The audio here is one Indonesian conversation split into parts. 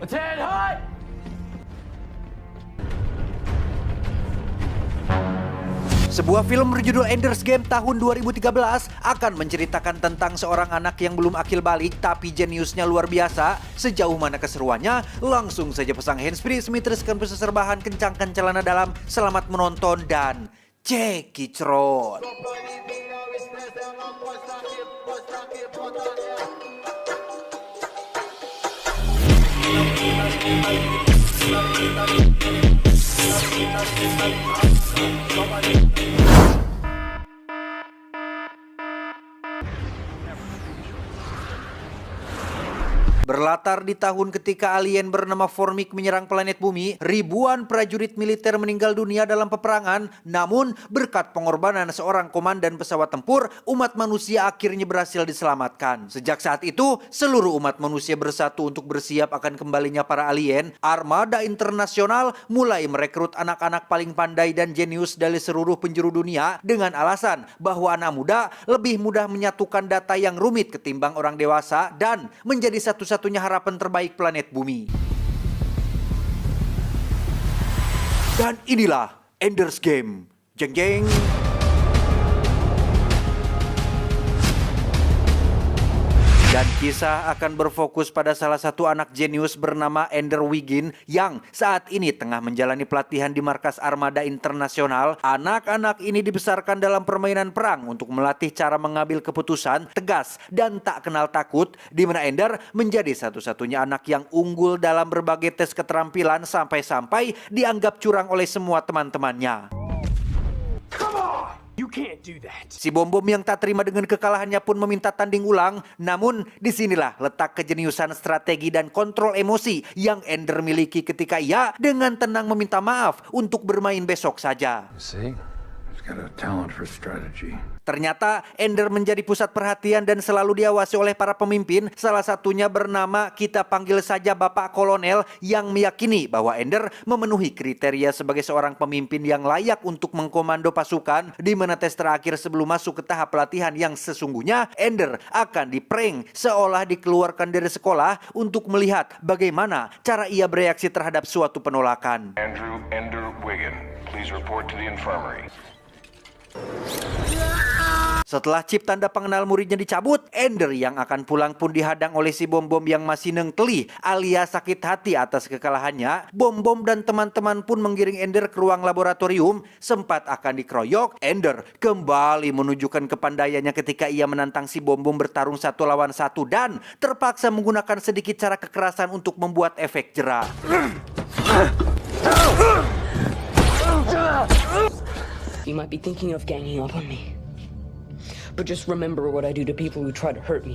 Attend high! Sebuah film berjudul Ender's Game tahun 2013 akan menceritakan tentang seorang anak yang belum akil balik tapi jeniusnya luar biasa. Sejauh mana keseruannya? Langsung saja pasang handsfree, teruskan peserbahan, kencangkan celana dalam. Selamat menonton dan cekicrot. Berlatar di tahun ketika alien bernama Formik menyerang planet bumi, ribuan prajurit militer meninggal dunia dalam peperangan. Namun, berkat pengorbanan seorang komandan pesawat tempur, umat manusia akhirnya berhasil diselamatkan. Sejak saat itu, seluruh umat manusia bersatu untuk bersiap akan kembalinya para alien. Armada internasional mulai merekrut anak-anak paling pandai dan jenius dari seluruh penjuru dunia dengan alasan bahwa anak muda lebih mudah menyatukan data yang rumit ketimbang orang dewasa dan menjadi satu-satunya harapan terbaik planet bumi. Dan inilah Ender's Game. Jeng jeng. Dan kisah akan berfokus pada salah satu anak jenius bernama Ender Wiggin yang saat ini tengah menjalani pelatihan di markas Armada Internasional. Anak-anak ini dibesarkan dalam permainan perang untuk melatih cara mengambil keputusan tegas dan tak kenal takut, di mana Ender menjadi satu-satunya anak yang unggul dalam berbagai tes keterampilan sampai-sampai dianggap curang oleh semua teman-temannya. Come on! You can't do that. Si Bom-Bom yang tak terima dengan kekalahannya pun meminta tanding ulang. Namun disinilah letak kejeniusan strategi dan kontrol emosi yang Ender miliki ketika ia dengan tenang meminta maaf untuk bermain besok saja. See? He's got a talent for strategy. Ternyata Ender menjadi pusat perhatian dan selalu diawasi oleh para pemimpin. Salah satunya bernama, kita panggil saja Bapak Kolonel, yang meyakini bahwa Ender memenuhi kriteria sebagai seorang pemimpin yang layak untuk mengkomando pasukan. Di mana tes terakhir sebelum masuk ke tahap pelatihan yang sesungguhnya, Ender akan diprank seolah dikeluarkan dari sekolah untuk melihat bagaimana cara ia bereaksi terhadap suatu penolakan. Andrew Ender Wiggin, please report to the infirmary. Setelah chip tanda pengenal muridnya dicabut, Ender yang akan pulang pun dihadang oleh si Bom-Bom yang masih nengkeli alias sakit hati atas kekalahannya. Bom-Bom dan teman-teman pun menggiring Ender ke ruang laboratorium. Sempat akan dikeroyok, Ender kembali menunjukkan kepandaiannya ketika ia menantang si Bom-Bom bertarung 1 lawan 1 dan terpaksa menggunakan sedikit cara kekerasan untuk membuat efek jera. You might be thinking of ganging up on me. But just remember what I do to people who try to hurt me.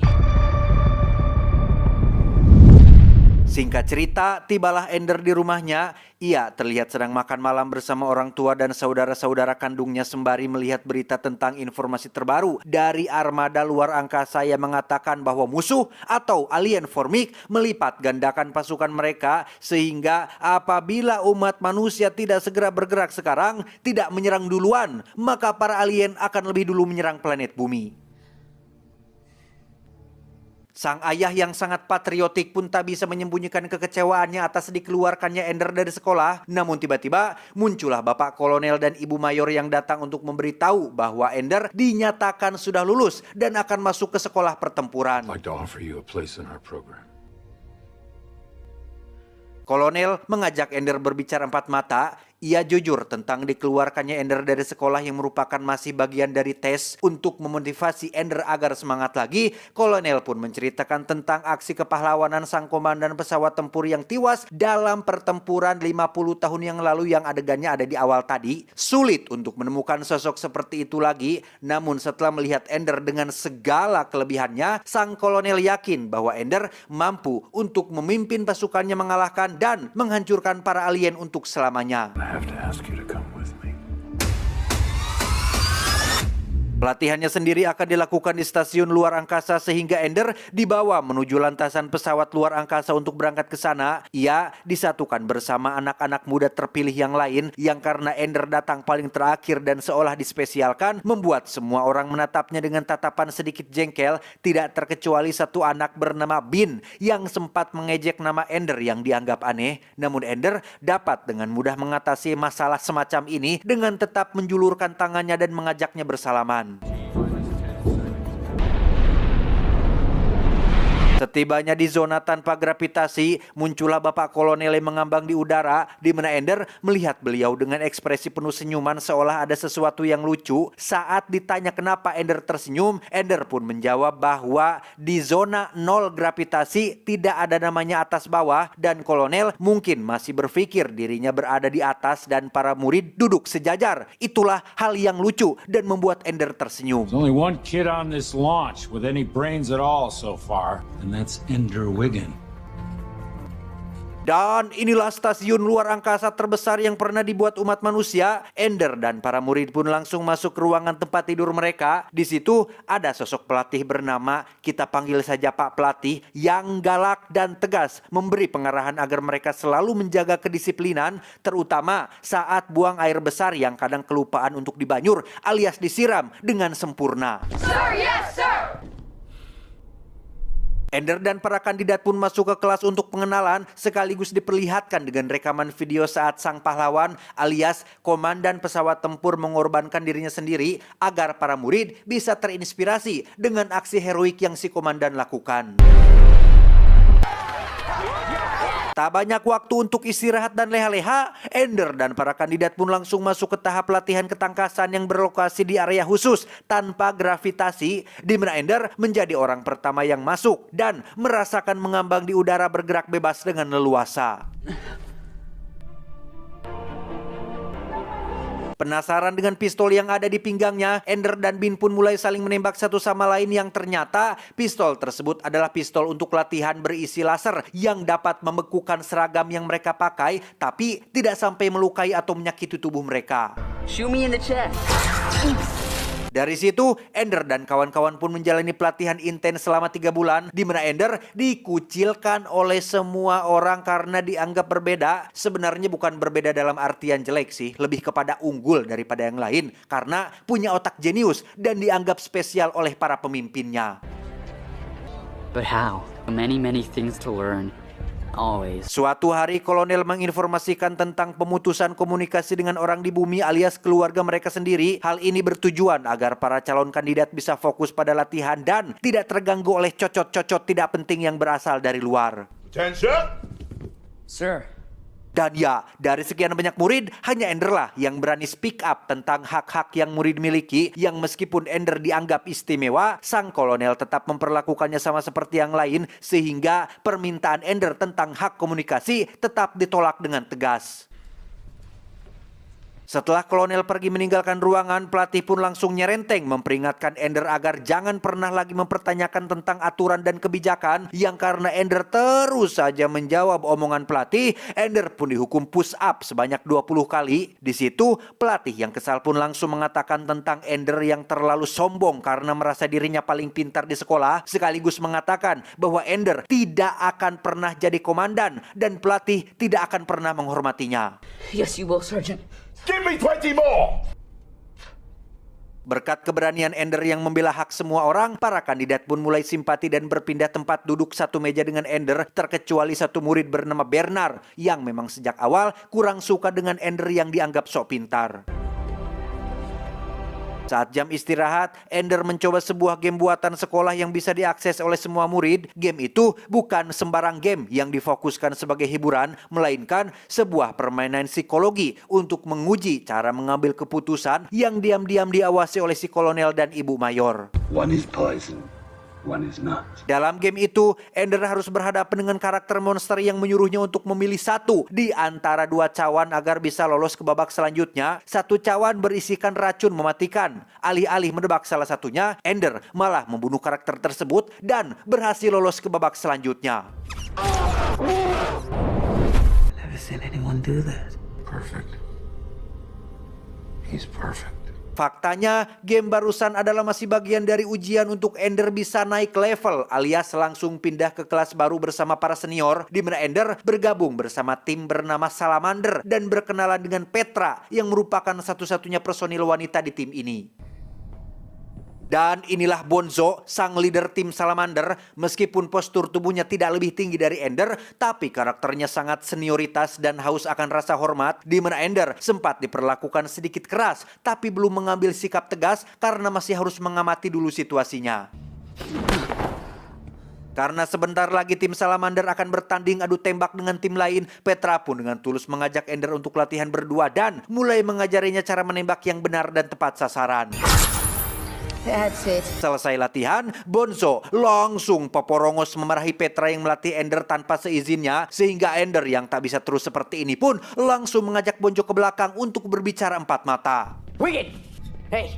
Singkat cerita, tibalah Ender di rumahnya. Ia terlihat sedang makan malam bersama orang tua dan saudara-saudara kandungnya sembari melihat berita tentang informasi terbaru dari armada luar angkasa yang mengatakan bahwa musuh atau alien Formik melipat gandakan pasukan mereka, sehingga apabila umat manusia tidak segera bergerak sekarang, tidak menyerang duluan, maka para alien akan lebih dulu menyerang planet bumi. Sang ayah yang sangat patriotik pun tak bisa menyembunyikan kekecewaannya atas dikeluarkannya Ender dari sekolah. Namun tiba-tiba muncullah Bapak Kolonel dan Ibu Mayor yang datang untuk memberitahu bahwa Ender dinyatakan sudah lulus dan akan masuk ke sekolah pertempuran. I'd like to offer you a place in our program. Kolonel mengajak Ender berbicara empat mata. Ia jujur tentang dikeluarkannya Ender dari sekolah yang merupakan masih bagian dari tes untuk memotivasi Ender agar semangat lagi. Kolonel pun menceritakan tentang aksi kepahlawanan sang komandan pesawat tempur yang tewas dalam pertempuran 50 tahun yang lalu yang adegannya ada di awal tadi. Sulit untuk menemukan sosok seperti itu lagi. Namun setelah melihat Ender dengan segala kelebihannya, sang kolonel yakin bahwa Ender mampu untuk memimpin pasukannya mengalahkan dan menghancurkan para alien untuk selamanya. I have to ask you to come with me. Pelatihannya sendiri akan dilakukan di stasiun luar angkasa sehingga Ender dibawa menuju lantasan pesawat luar angkasa untuk berangkat ke sana. Ia disatukan bersama anak-anak muda terpilih yang lain yang karena Ender datang paling terakhir dan seolah dispesialkan membuat semua orang menatapnya dengan tatapan sedikit jengkel, tidak terkecuali satu anak bernama Bin yang sempat mengejek nama Ender yang dianggap aneh. Namun Ender dapat dengan mudah mengatasi masalah semacam ini dengan tetap menjulurkan tangannya dan mengajaknya bersalaman. Setibanya di zona tanpa gravitasi, muncullah Bapak Kolonel yang mengambang di udara, di mana Ender melihat beliau dengan ekspresi penuh senyuman seolah ada sesuatu yang lucu. Saat ditanya kenapa Ender tersenyum, Ender pun menjawab bahwa di zona nol gravitasi tidak ada namanya atas bawah, dan Kolonel mungkin masih berpikir dirinya berada di atas dan para murid duduk sejajar. Itulah hal yang lucu dan membuat Ender tersenyum. There's only one kid on this launch with any brains at all so far, and that's Ender Wiggin. Dan inilah stasiun luar angkasa terbesar yang pernah dibuat umat manusia. Ender dan para murid pun langsung masuk ke ruangan tempat tidur mereka. Di situ ada sosok pelatih bernama, kita panggil saja Pak Pelatih, yang galak dan tegas, memberi pengarahan agar mereka selalu menjaga kedisiplinan, terutama saat buang air besar yang kadang kelupaan untuk dibanyur alias disiram dengan sempurna. Sir, yes, sir! Ender dan para kandidat pun masuk ke kelas untuk pengenalan, sekaligus diperlihatkan dengan rekaman video saat sang pahlawan alias komandan pesawat tempur mengorbankan dirinya sendiri agar para murid bisa terinspirasi dengan aksi heroik yang si komandan lakukan. Tak banyak waktu untuk istirahat dan leha-leha, Ender dan para kandidat pun langsung masuk ke tahap latihan ketangkasan yang berlokasi di area khusus tanpa gravitasi, di mana Ender menjadi orang pertama yang masuk dan merasakan mengambang di udara bergerak bebas dengan leluasa. Penasaran dengan pistol yang ada di pinggangnya, Ender dan Bin pun mulai saling menembak satu sama lain yang ternyata pistol tersebut adalah pistol untuk latihan berisi laser yang dapat membekukan seragam yang mereka pakai tapi tidak sampai melukai atau menyakiti tubuh mereka. Shoot me in the chest. Dari situ, Ender dan kawan-kawan pun menjalani pelatihan intens selama 3 bulan, di mana Ender dikucilkan oleh semua orang karena dianggap berbeda. Sebenarnya bukan berbeda dalam artian jelek sih, lebih kepada unggul daripada yang lain, karena punya otak jenius dan dianggap spesial oleh para pemimpinnya. But how? Many things to learn. Always. Suatu hari Kolonel menginformasikan tentang pemutusan komunikasi dengan orang di bumi alias keluarga mereka sendiri. Hal ini bertujuan agar para calon kandidat bisa fokus pada latihan dan tidak terganggu oleh cocot-cocot tidak penting yang berasal dari luar. Attention! Sir. Dan ya, dari sekian banyak murid, hanya Ender lah yang berani speak up tentang hak-hak yang murid miliki, yang meskipun Ender dianggap istimewa, sang kolonel tetap memperlakukannya sama seperti yang lain, sehingga permintaan Ender tentang hak komunikasi tetap ditolak dengan tegas. Setelah kolonel pergi meninggalkan ruangan, pelatih pun langsung nyerenteng memperingatkan Ender agar jangan pernah lagi mempertanyakan tentang aturan dan kebijakan, yang karena Ender terus saja menjawab omongan pelatih, Ender pun dihukum push up sebanyak 20 kali. Di situ, pelatih yang kesal pun langsung mengatakan tentang Ender yang terlalu sombong karena merasa dirinya paling pintar di sekolah, sekaligus mengatakan bahwa Ender tidak akan pernah jadi komandan dan pelatih tidak akan pernah menghormatinya. Yes, you will, Sergeant. Give me 20 more! Berkat keberanian Ender yang membela hak semua orang, para kandidat pun mulai simpati dan berpindah tempat duduk satu meja dengan Ender, terkecuali satu murid bernama Bernard yang memang sejak awal kurang suka dengan Ender yang dianggap sok pintar. Saat jam istirahat, Ender mencoba sebuah game buatan sekolah yang bisa diakses oleh semua murid. Game itu bukan sembarang game yang difokuskan sebagai hiburan, melainkan sebuah permainan psikologi untuk menguji cara mengambil keputusan yang diam-diam diawasi oleh si kolonel dan ibu mayor. One is poison, one is not. Dalam game itu, Ender harus berhadapan dengan karakter monster yang menyuruhnya untuk memilih satu di antara 2 cawan agar bisa lolos ke babak selanjutnya. Satu cawan berisikan racun mematikan. Alih-alih menebak salah satunya, Ender malah membunuh karakter tersebut dan berhasil lolos ke babak selanjutnya. Never seen anyone do that. Perfect. He's perfect. Faktanya, game barusan adalah masih bagian dari ujian untuk Ender bisa naik level alias langsung pindah ke kelas baru bersama para senior, di mana Ender bergabung bersama tim bernama Salamander dan berkenalan dengan Petra yang merupakan satu-satunya personil wanita di tim ini. Dan inilah Bonzo, sang leader tim Salamander. Meskipun postur tubuhnya tidak lebih tinggi dari Ender, tapi karakternya sangat senioritas dan haus akan rasa hormat, di mana Ender sempat diperlakukan sedikit keras, tapi belum mengambil sikap tegas karena masih harus mengamati dulu situasinya. Karena sebentar lagi tim Salamander akan bertanding adu tembak dengan tim lain, Petra pun dengan tulus mengajak Ender untuk latihan berdua dan mulai mengajarinya cara menembak yang benar dan tepat sasaran. That's it. Selesai latihan, Bonzo langsung poporongos memarahi Petra yang melatih Ender tanpa seizinnya, sehingga Ender yang tak bisa terus seperti ini pun langsung mengajak Bonzo ke belakang untuk berbicara empat mata. Wicked! Hey!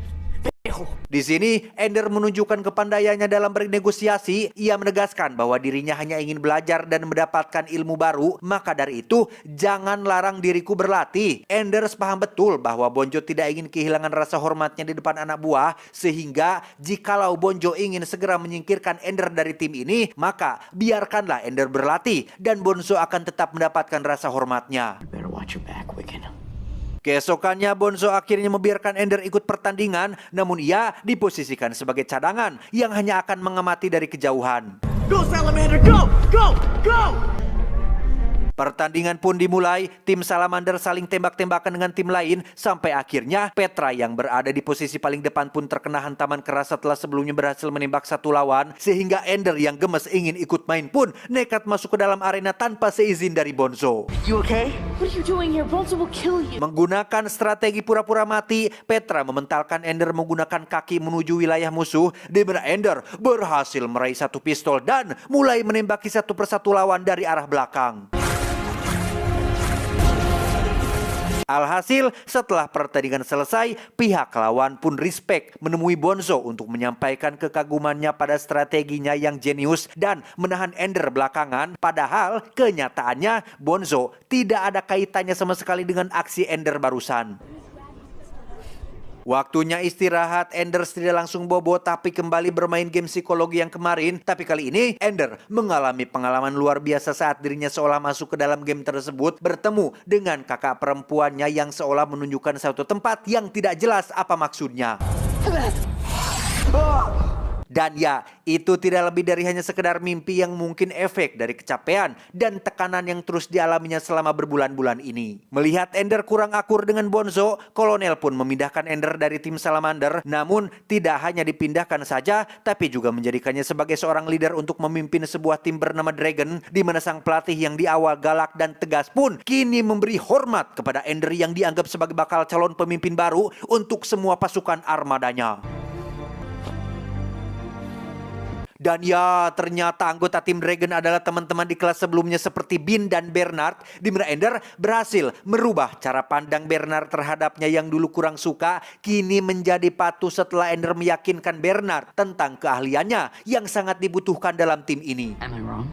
Di sini, Ender menunjukkan kepandaiannya dalam bernegosiasi. Ia menegaskan bahwa dirinya hanya ingin belajar dan mendapatkan ilmu baru. Maka dari itu, jangan larang diriku berlatih. Ender sepaham betul bahwa Bonzo tidak ingin kehilangan rasa hormatnya di depan anak buah. Sehingga, jikalau Bonzo ingin segera menyingkirkan Ender dari tim ini, maka biarkanlah Ender berlatih dan Bonzo akan tetap mendapatkan rasa hormatnya. Better watch your back, Wicked. Keesokannya Bonzo akhirnya membiarkan Ender ikut pertandingan, namun ia diposisikan sebagai cadangan yang hanya akan mengamati dari kejauhan. Go, Salamander, go! Go! Go! Pertandingan pun dimulai, tim Salamander saling tembak-tembakan dengan tim lain, sampai akhirnya Petra yang berada di posisi paling depan pun terkena hantaman keras setelah sebelumnya berhasil menembak satu lawan, sehingga Ender yang gemes ingin ikut main pun nekat masuk ke dalam arena tanpa seizin dari Bonzo. You okay? What are you doing here? Bonzo will kill you. Menggunakan strategi pura-pura mati, Petra mementalkan Ender menggunakan kaki menuju wilayah musuh, di mana Ender berhasil meraih satu pistol dan mulai menembaki satu persatu lawan dari arah belakang. Alhasil, setelah pertandingan selesai, pihak lawan pun respect menemui Bonzo untuk menyampaikan kekagumannya pada strateginya yang jenius dan menahan Ender belakangan. Padahal, kenyataannya Bonzo tidak ada kaitannya sama sekali dengan aksi Ender barusan. Waktunya istirahat, Ender tidak langsung bobo tapi kembali bermain game psikologi yang kemarin. Tapi kali ini Ender mengalami pengalaman luar biasa saat dirinya seolah masuk ke dalam game tersebut, bertemu dengan kakak perempuannya yang seolah menunjukkan suatu tempat yang tidak jelas apa maksudnya. Dan ya, itu tidak lebih dari hanya sekedar mimpi yang mungkin efek dari kecapean dan tekanan yang terus dialaminya selama berbulan-bulan ini. Melihat Ender kurang akur dengan Bonzo, Kolonel pun memindahkan Ender dari tim Salamander. Namun, tidak hanya dipindahkan saja, tapi juga menjadikannya sebagai seorang leader untuk memimpin sebuah tim bernama Dragon, di mana sang pelatih yang di awal galak dan tegas pun kini memberi hormat kepada Ender yang dianggap sebagai bakal calon pemimpin baru untuk semua pasukan armadanya. Dan ya, ternyata anggota tim Dragon adalah teman-teman di kelas sebelumnya seperti Bean dan Bernard, di mana Ender berhasil merubah cara pandang Bernard terhadapnya yang dulu kurang suka, kini menjadi patuh setelah Ender meyakinkan Bernard tentang keahliannya yang sangat dibutuhkan dalam tim ini. Am I wrong?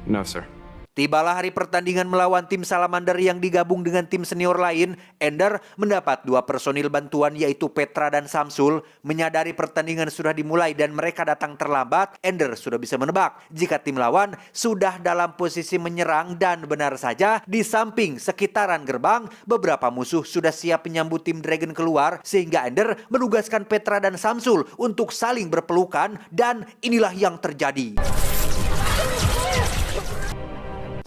No, sir. Tibalah hari pertandingan melawan tim Salamander yang digabung dengan tim senior lain. Ender mendapat dua personil bantuan yaitu Petra dan Samsul. Menyadari pertandingan sudah dimulai dan mereka datang terlambat, Ender sudah bisa menebak jika tim lawan sudah dalam posisi menyerang, dan benar saja di samping sekitaran gerbang beberapa musuh sudah siap menyambut tim Dragon keluar, sehingga Ender menugaskan Petra dan Samsul untuk saling berpelukan, dan inilah yang terjadi.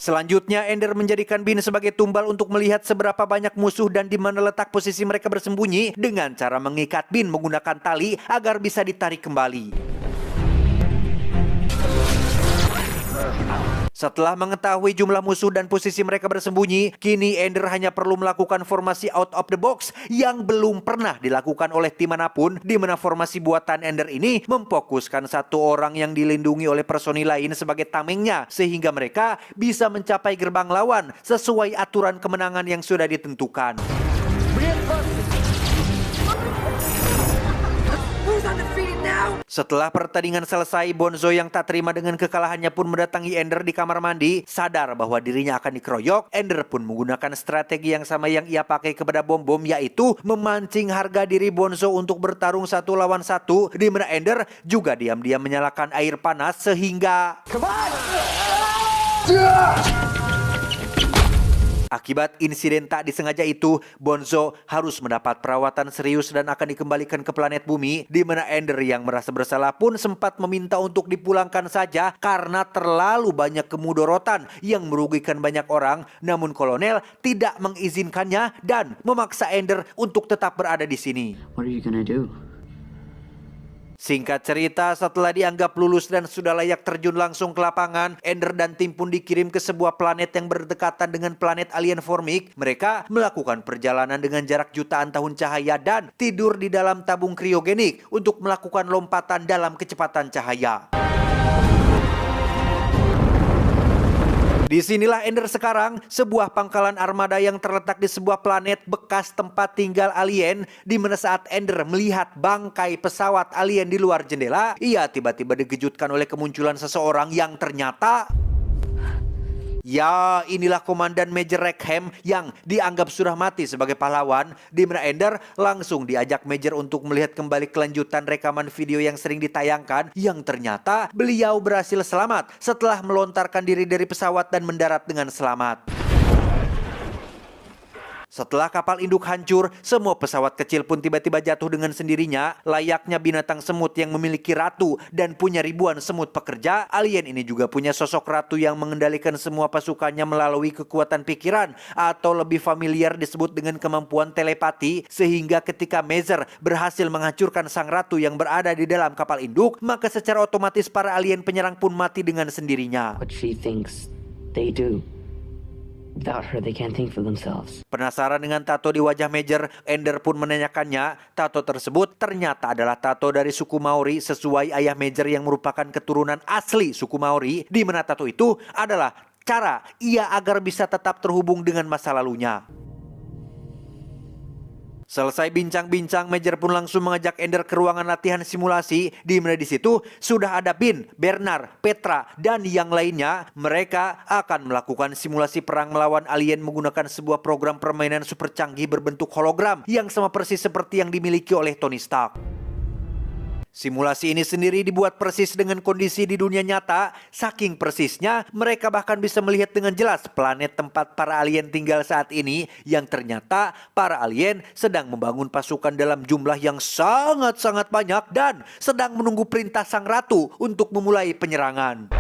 Selanjutnya, Ender menjadikan Bean sebagai tumbal untuk melihat seberapa banyak musuh dan di mana letak posisi mereka bersembunyi dengan cara mengikat Bean menggunakan tali agar bisa ditarik kembali. Setelah mengetahui jumlah musuh dan posisi mereka bersembunyi, kini Ender hanya perlu melakukan formasi out of the box yang belum pernah dilakukan oleh tim manapun, di mana formasi buatan Ender ini memfokuskan satu orang yang dilindungi oleh personil lain sebagai tamengnya, sehingga mereka bisa mencapai gerbang lawan sesuai aturan kemenangan yang sudah ditentukan. Setelah pertandingan selesai, Bonzo yang tak terima dengan kekalahannya pun mendatangi Ender di kamar mandi. Sadar bahwa dirinya akan dikeroyok, Ender pun menggunakan strategi yang sama yang ia pakai kepada Bom-Bom, yaitu memancing harga diri Bonzo untuk bertarung 1 lawan 1, di mana Ender juga diam-diam menyalakan air panas sehingga akibat insiden tak disengaja itu, Bonzo harus mendapat perawatan serius dan akan dikembalikan ke planet bumi, di mana Ender yang merasa bersalah pun sempat meminta untuk dipulangkan saja karena terlalu banyak kemudorotan yang merugikan banyak orang. Namun kolonel tidak mengizinkannya dan memaksa Ender untuk tetap berada di sini. What are you gonna do? Singkat cerita, setelah dianggap lulus dan sudah layak terjun langsung ke lapangan, Ender dan tim pun dikirim ke sebuah planet yang berdekatan dengan planet alien Formic. Mereka melakukan perjalanan dengan jarak jutaan tahun cahaya dan tidur di dalam tabung kriogenik untuk melakukan lompatan dalam kecepatan cahaya. Disinilah Ender sekarang, sebuah pangkalan armada yang terletak di sebuah planet bekas tempat tinggal alien, di mana saat Ender melihat bangkai pesawat alien di luar jendela, ia tiba-tiba dikejutkan oleh kemunculan seseorang yang ternyata... Ya, inilah Komandan Major Rackham yang dianggap sudah mati sebagai pahlawan, di mana Ender langsung diajak Major untuk melihat kembali kelanjutan rekaman video yang sering ditayangkan, yang ternyata beliau berhasil selamat setelah melontarkan diri dari pesawat dan mendarat dengan selamat. Setelah kapal induk hancur, semua pesawat kecil pun tiba-tiba jatuh dengan sendirinya. Layaknya binatang semut yang memiliki ratu dan punya ribuan semut pekerja, alien ini juga punya sosok ratu yang mengendalikan semua pasukannya melalui kekuatan pikiran, atau lebih familiar disebut dengan kemampuan telepati, sehingga ketika Major berhasil menghancurkan sang ratu yang berada di dalam kapal induk, maka secara otomatis para alien penyerang pun mati dengan sendirinya. What she thinks they do. Without her, they can't think for themselves. Penasaran dengan tato di wajah Major, Ender pun menanyakannya. Tato tersebut ternyata adalah tato dari suku Maori sesuai ayah Major yang merupakan keturunan asli suku Maori, di mana tato itu adalah cara ia agar bisa tetap terhubung dengan masa lalunya. Selesai bincang-bincang, Major pun langsung mengajak Ender ke ruangan latihan simulasi, di mana di situ sudah ada Bin, Bernard, Petra, dan yang lainnya. Mereka akan melakukan simulasi perang melawan alien menggunakan sebuah program permainan super canggih berbentuk hologram yang sama persis seperti yang dimiliki oleh Tony Stark. Simulasi ini sendiri dibuat persis dengan kondisi di dunia nyata. Saking persisnya, mereka bahkan bisa melihat dengan jelas planet tempat para alien tinggal saat ini, yang ternyata para alien sedang membangun pasukan dalam jumlah yang sangat-sangat banyak dan sedang menunggu perintah sang ratu untuk memulai penyerangan.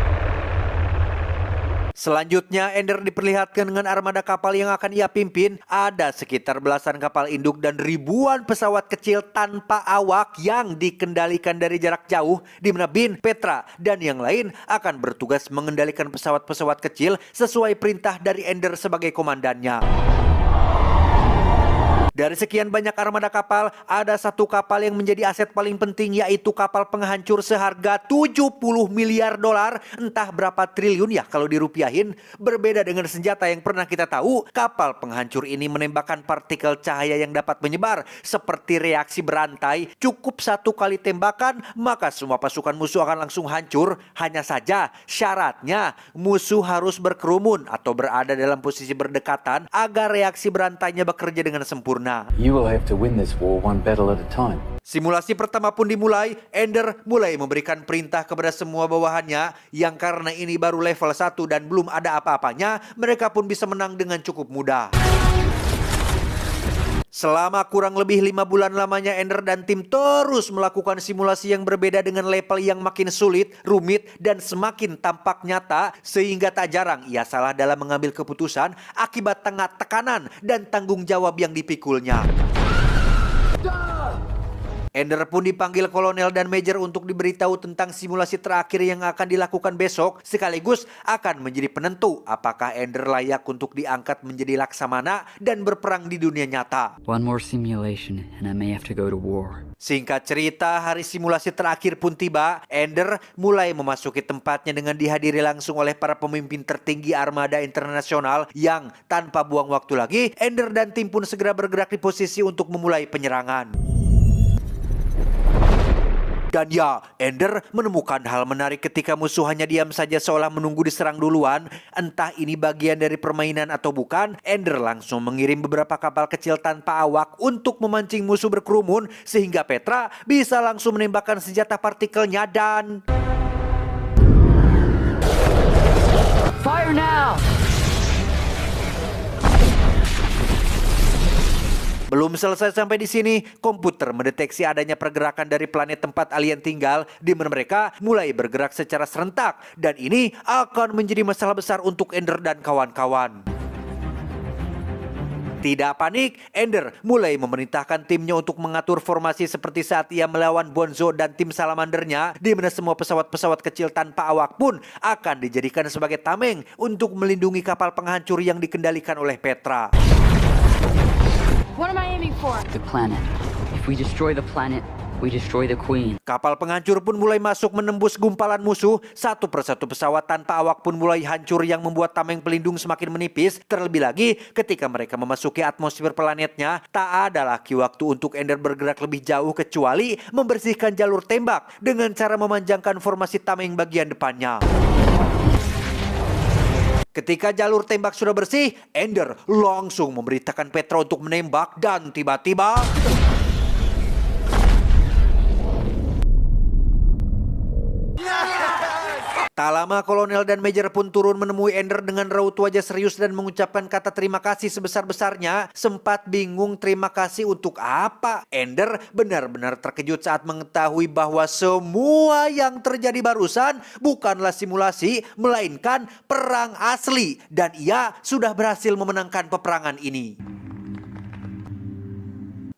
Selanjutnya, Ender diperlihatkan dengan armada kapal yang akan ia pimpin. Ada sekitar belasan kapal induk dan ribuan pesawat kecil tanpa awak yang dikendalikan dari jarak jauh, di mana Bin, Petra, dan yang lain akan bertugas mengendalikan pesawat-pesawat kecil sesuai perintah dari Ender sebagai komandannya. Dari sekian banyak armada kapal, ada satu kapal yang menjadi aset paling penting, yaitu kapal penghancur seharga 70 miliar dolar, entah berapa triliun ya kalau dirupiahin. Berbeda dengan senjata yang pernah kita tahu, kapal penghancur ini menembakkan partikel cahaya yang dapat menyebar seperti reaksi berantai. Cukup satu kali tembakan, maka semua pasukan musuh akan langsung hancur. Hanya saja syaratnya musuh harus berkerumun atau berada dalam posisi berdekatan agar reaksi berantainya bekerja dengan sempurna. You will have to win this war one battle at a time. Simulasi pertama pun dimulai. Ender mulai memberikan perintah kepada semua bawahannya, yang karena ini baru level 1 dan belum ada apa-apanya, mereka pun bisa menang dengan cukup mudah. Selama kurang lebih 5 bulan lamanya, Ender dan tim terus melakukan simulasi yang berbeda dengan level yang makin sulit, rumit, dan semakin tampak nyata, sehingga tak jarang ia salah dalam mengambil keputusan akibat tekanan dan tanggung jawab yang dipikulnya. Ender pun dipanggil kolonel dan major untuk diberitahu tentang simulasi terakhir yang akan dilakukan besok, sekaligus akan menjadi penentu apakah Ender layak untuk diangkat menjadi laksamana dan berperang di dunia nyata. One more simulation and I may have to go to war. Singkat cerita, hari simulasi terakhir pun tiba. Ender mulai memasuki tempatnya dengan dihadiri langsung oleh para pemimpin tertinggi armada internasional, yang tanpa buang waktu lagi, Ender dan tim pun segera bergerak di posisi untuk memulai penyerangan. Dan ya, Ender menemukan hal menarik ketika musuh hanya diam saja seolah menunggu diserang duluan. Entah ini bagian dari permainan atau bukan, Ender langsung mengirim beberapa kapal kecil tanpa awak untuk memancing musuh berkerumun sehingga Petra bisa langsung menembakkan senjata partikelnya dan... Fire now! Belum selesai sampai di sini, komputer mendeteksi adanya pergerakan dari planet tempat alien tinggal, di mana mereka mulai bergerak secara serentak, dan ini akan menjadi masalah besar untuk Ender dan kawan-kawan. Tidak panik, Ender mulai memerintahkan timnya untuk mengatur formasi seperti saat ia melawan Bonzo dan tim Salamandernya, di mana semua pesawat-pesawat kecil tanpa awak pun akan dijadikan sebagai tameng untuk melindungi kapal penghancur yang dikendalikan oleh Petra. What am I aiming for? The planet. If we destroy the planet, we destroy the Queen. Kapal penghancur pun mulai masuk menembus gumpalan musuh. Satu persatu pesawat tanpa awak pun mulai hancur yang membuat tameng pelindung semakin menipis. Terlebih lagi ketika mereka memasuki atmosfer planetnya, tak ada lagi waktu untuk Ender bergerak lebih jauh kecuali membersihkan jalur tembak dengan cara memanjangkan formasi tameng bagian depannya. Ketika jalur tembak sudah bersih, Ender langsung memberitakan Petra untuk menembak dan tiba-tiba... Tak lama Kolonel dan Major pun turun menemui Ender dengan raut wajah serius dan mengucapkan kata terima kasih sebesar-besarnya. Sempat bingung terima kasih untuk apa. Ender benar-benar terkejut saat mengetahui bahwa semua yang terjadi barusan bukanlah simulasi, melainkan perang asli. Dan ia sudah berhasil memenangkan peperangan ini.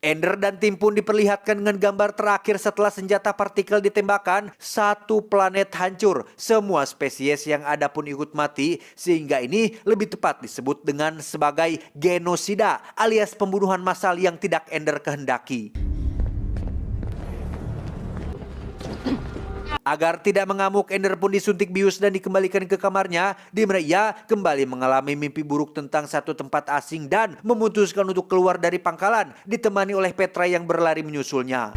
Ender dan tim pun diperlihatkan dengan gambar terakhir setelah senjata partikel ditembakkan. Satu planet hancur, semua spesies yang ada pun ikut mati, sehingga ini lebih tepat disebut dengan sebagai genosida alias pembunuhan massal yang tidak Ender kehendaki. Agar tidak mengamuk, Ender pun disuntik bius dan dikembalikan ke kamarnya, di mana ia kembali mengalami mimpi buruk tentang satu tempat asing dan memutuskan untuk keluar dari pangkalan, ditemani oleh Petra yang berlari menyusulnya.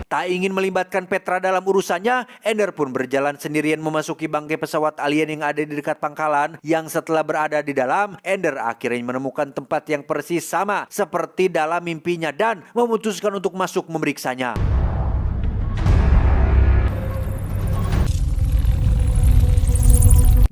Tak ingin melibatkan Petra dalam urusannya, Ender pun berjalan sendirian memasuki bangkai pesawat alien yang ada di dekat pangkalan, yang setelah berada di dalam, Ender akhirnya menemukan tempat yang persis sama seperti dalam mimpinya dan memutuskan untuk masuk memeriksanya.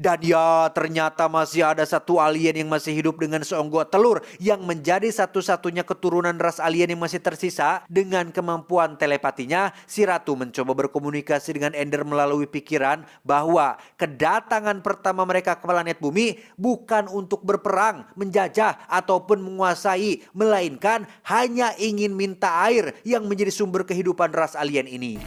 Dan ya, ternyata masih ada satu alien yang masih hidup dengan seonggok telur yang menjadi satu-satunya keturunan ras alien yang masih tersisa. Dengan kemampuan telepatinya, si Ratu mencoba berkomunikasi dengan Ender melalui pikiran bahwa kedatangan pertama mereka ke planet bumi bukan untuk berperang, menjajah, ataupun menguasai, melainkan hanya ingin minta air yang menjadi sumber kehidupan ras alien ini.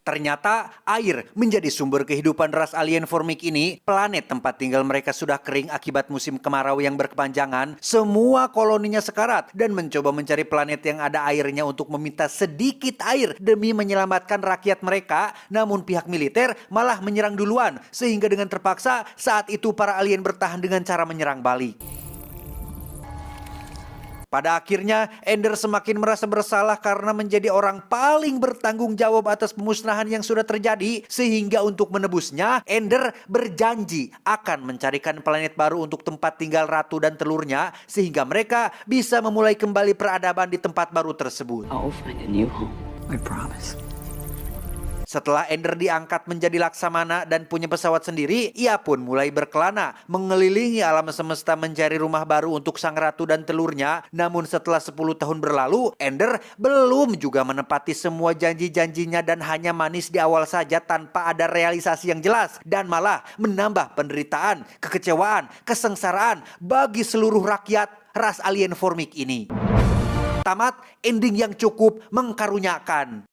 Ternyata air menjadi sumber kehidupan ras alien formik ini. Planet tempat tinggal mereka sudah kering akibat musim kemarau yang berkepanjangan. Semua koloninya sekarat dan mencoba mencari planet yang ada airnya untuk meminta sedikit air demi menyelamatkan rakyat mereka. Namun pihak militer malah menyerang duluan, sehingga dengan terpaksa saat itu para alien bertahan dengan cara menyerang balik. Pada akhirnya, Ender semakin merasa bersalah karena menjadi orang paling bertanggung jawab atas pemusnahan yang sudah terjadi. Sehingga untuk menebusnya, Ender berjanji akan mencarikan planet baru untuk tempat tinggal Ratu dan telurnya, sehingga mereka bisa memulai kembali peradaban di tempat baru tersebut. I'll find a new home, I promise. Setelah Ender diangkat menjadi Laksamana dan punya pesawat sendiri, ia pun mulai berkelana mengelilingi alam semesta mencari rumah baru untuk sang ratu dan telurnya. Namun setelah 10 tahun berlalu, Ender belum juga menepati semua janji-janjinya dan hanya manis di awal saja tanpa ada realisasi yang jelas, dan malah menambah penderitaan, kekecewaan, kesengsaraan bagi seluruh rakyat ras alien formik ini. Tamat ending yang cukup mengkaruniakan.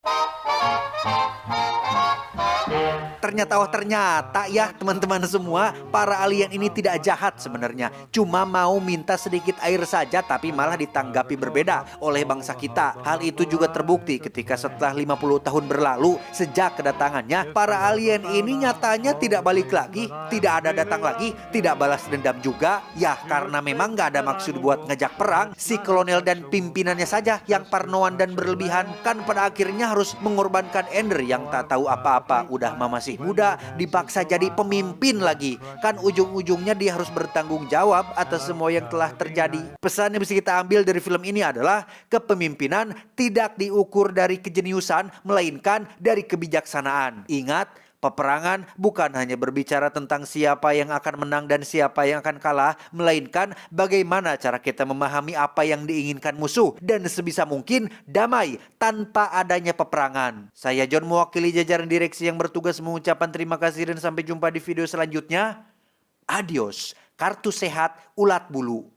Ternyata ya teman-teman semua, para alien ini tidak jahat sebenarnya. Cuma mau minta sedikit air saja, tapi malah ditanggapi berbeda oleh bangsa kita. Hal itu juga terbukti ketika setelah 50 tahun berlalu sejak kedatangannya, para alien ini nyatanya tidak balik lagi, tidak ada datang lagi, tidak balas dendam juga. Ya karena memang gak ada maksud buat ngajak perang, si kolonel dan pimpinannya saja yang parnoan dan berlebihan. Kan pada akhirnya harus mengorbankan Ender yang tak tahu apa-apa, udah masih muda, dipaksa jadi pemimpin lagi. Kan ujung-ujungnya dia harus bertanggung jawab atas semua yang telah terjadi. Pesan yang bisa kita ambil dari film ini adalah kepemimpinan tidak diukur dari kejeniusan, melainkan dari kebijaksanaan. Ingat, peperangan bukan hanya berbicara tentang siapa yang akan menang dan siapa yang akan kalah, melainkan bagaimana cara kita memahami apa yang diinginkan musuh dan sebisa mungkin damai tanpa adanya peperangan. Saya John mewakili jajaran direksi yang bertugas mengucapkan terima kasih dan sampai jumpa di video selanjutnya. Adios, kartu sehat ulat bulu.